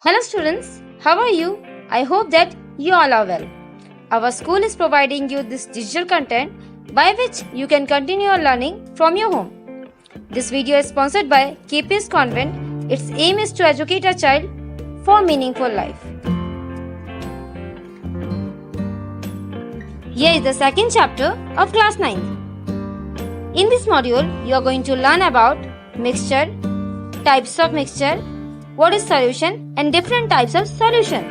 Hello students, how are you? I hope that you all are well. Our school is providing you this digital content by which you can continue your learning from your home. This video is sponsored by KPS Convent. Its aim is to educate a child for meaningful life. Here is the second chapter of class 9th. In this module, you are going to learn about mixture, types of mixture, what is solution and different types of solution.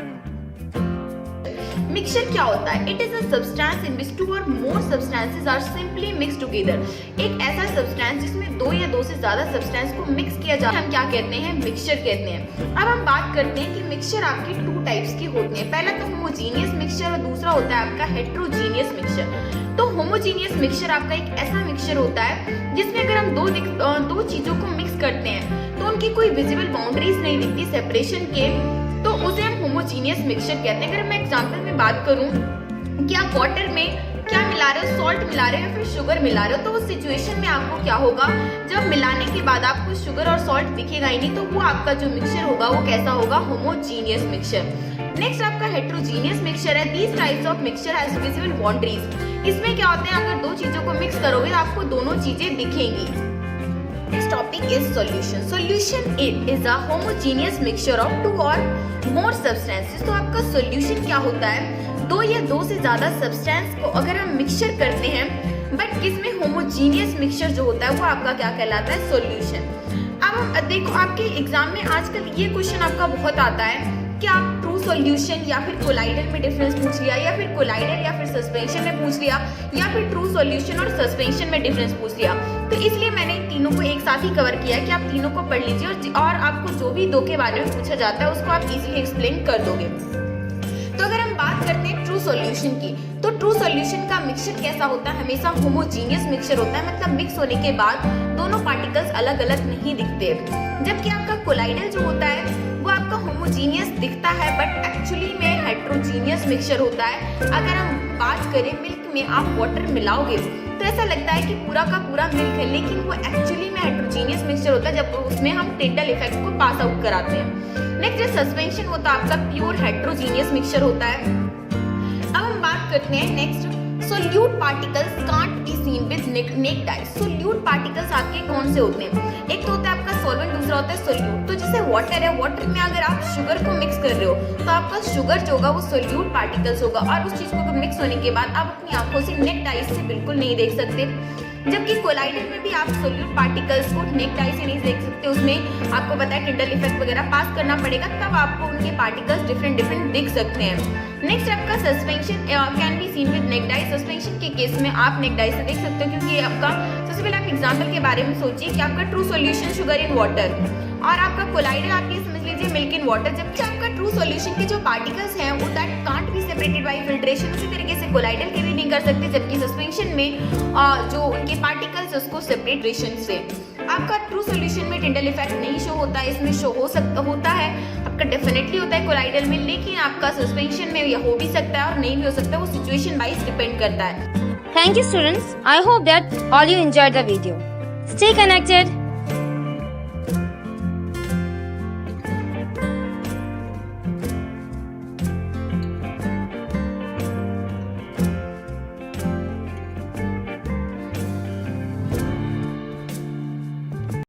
Mixture क्या होता है? It is a substance in which two और more substances are simply mix together. एक ऐसा substance जिसमें दो या दो से ज्यादा सब्सटेंस को मिक्स किया जाता है, हम क्या कहते हैं? मिक्सचर कहते हैं। अब हम बात करते हैं कि मिक्सचर आपकी टू टाइप्स की होती है। पहला तो होमोजीनियस मिक्सचर और दूसरा होता है आपका हेट्रोजीनियस मिक्सचर। तो होमोजीनियस मिक्सचर आपका एक ऐसा मिक्सचर होता है जिसमें अगर हम दो चीजों को मिक्स करते हैं तो उनकी कोई विजिबल बाउंड्रीज नहीं दिखती सेपरेशन के, तो उसे हम होमोजीनियस मिक्सचर कहते हैं। अगर मैं एग्जांपल में बात करूं कि आप वाटर में क्या मिला रहे हो, सॉल्ट मिला रहे हो या फिर शुगर मिला रहे हो, तो उस सिचुएशन में आपको क्या होगा, जब मिलाने के बाद आपको शुगर और सॉल्ट दिखेगा ही नहीं, तो वो आपका जो मिक्सचर होगा वो कैसा होगा? Homogeneous mixture. नेक्स्ट आपका हेट्रोजीनियस मिक्सचर है। These types of mixture has visible boundaries. इसमें क्या होता है, अगर दो चीजों को मिक्स करोगे तो आपको दोनों चीजें दिखेंगी। Next topic is solution. Solution is a homogeneous mixture of two or more substances. तो आपका solution क्या होता है? दो या दो से ज्यादा substance को अगर हम मिक्सचर करते हैं, बट किसमें homogeneous mixture जो होता है वो आपका क्या कहलाता है? solution। अब हम देखो आपके एग्जाम में आजकल ये क्वेश्चन आपका बहुत आता है कि आप ट्रू सॉल्यूशन या फिर कोलाइडल में डिफरेंस पूछ लिया, या फिर कोलाइडल या फिर सस्पेंशन में पूछ लिया, या फिर ट्रू सॉल्यूशन और सस्पेंशन में डिफरेंस पूछ लिया। तो इसलिए मैंने इन तीनों को एक साथ ही कवर किया है कि आप तीनों को पढ़ लीजिए और आपको जो भी दो के बारे में पूछा जाता है उसको आप इजीली एक्सप्लेन कर दोगे। तो अगर हम बात करते हैं ट्रू सॉल्यूशन की, तो ट्रू सॉल्यूशन का मिक्सचर कैसा होता है? हमेशा होमोजीनियस मिक्सचर होता है, मतलब मिक्स होने के बाद दोनों पार्टिकल्स अलग अलग नहीं दिखते। जबकि आपका कोलाइडल जो होता है वो आपका होमोजीनियस दिखता है, बट एक्चुअली में हेट्रोजीनियस मिक्सचर होता है। अगर हम बात करें मिल्क में आप वाटर मिलाओगे तो ऐसा लगता है कि पूरा का पूरा मिल्क है, लेकिन वो एक्चुअली में हेट्रोजीनियस मिक्सचर होता है जब उसमें हम टिंडल इफेक्ट को पास आउट कराते हैं। नेक्स्ट सस्पेंशन होता है आपका प्योर हेट्रोजीनियस मिक्सचर होता है। अब हम बात करते हैं next, solute particles can't be seen with necked I. Solute particles आपके कौन से होते हैं? एक तो होता है आपका सॉल्वेंट, दूसरा होता है सोल्यूट। तो जैसे वाटर है, वाटर में अगर आप शुगर को मिक्स कर रहे हो तो आपका शुगर जो होगा वो सोल्यूट पार्टिकल्स होगा, और उस चीज को मिक्स होने के बाद आप अपनी आंखों से नेक्ड आई से बिल्कुल नहीं देख सकते। जबकि कोलाइडल में भी आप सोल्यूट पार्टिकल्स को नेक्ड आई से नहीं देख सकते, उसमें आपको पता है टिंडल इफेक्ट वगैरह पास करना पड़ेगा, तब आपको उनके पार्टिकल्स डिफरेंट डिफरेंट दिख सकते हैं। नेक्स्ट आपका suspension can be seen with necked I. Suspension के केस में आप नेक्ड आई से देख सकते हो, क्योंकि आपका सबसे पहले आप एग्जाम्पल के बारे में सोचिए कि आपका true solution sugar in water और आपका कोलाइडल आप ये समझ लीजिए मिल्क इन वाटर। जबकि आपका ट्रू सॉल्यूशन के जो पार्टिकल्स हैं वो that can't be separated by filtration, उसी तरीके से कोलाइडल के भी नहीं कर सकते। जबकि सस्पेंशन में जो उनके पार्टिकल्स उसको सेपरेटेशन से आपका ट्रू सॉल्यूशन में टिंडल इफेक्ट नहीं शो होता है, इसमें शो होता है आपका डेफिनेटली होता है कोलाइडल में, लेकिन आपका सस्पेंशन में यह हो भी सकता है और नहीं भी हो सकता, वो सिचुएशन वाइज डिपेंड करता है। Thank you students. I hope that all you enjoyed the video. Stay connected.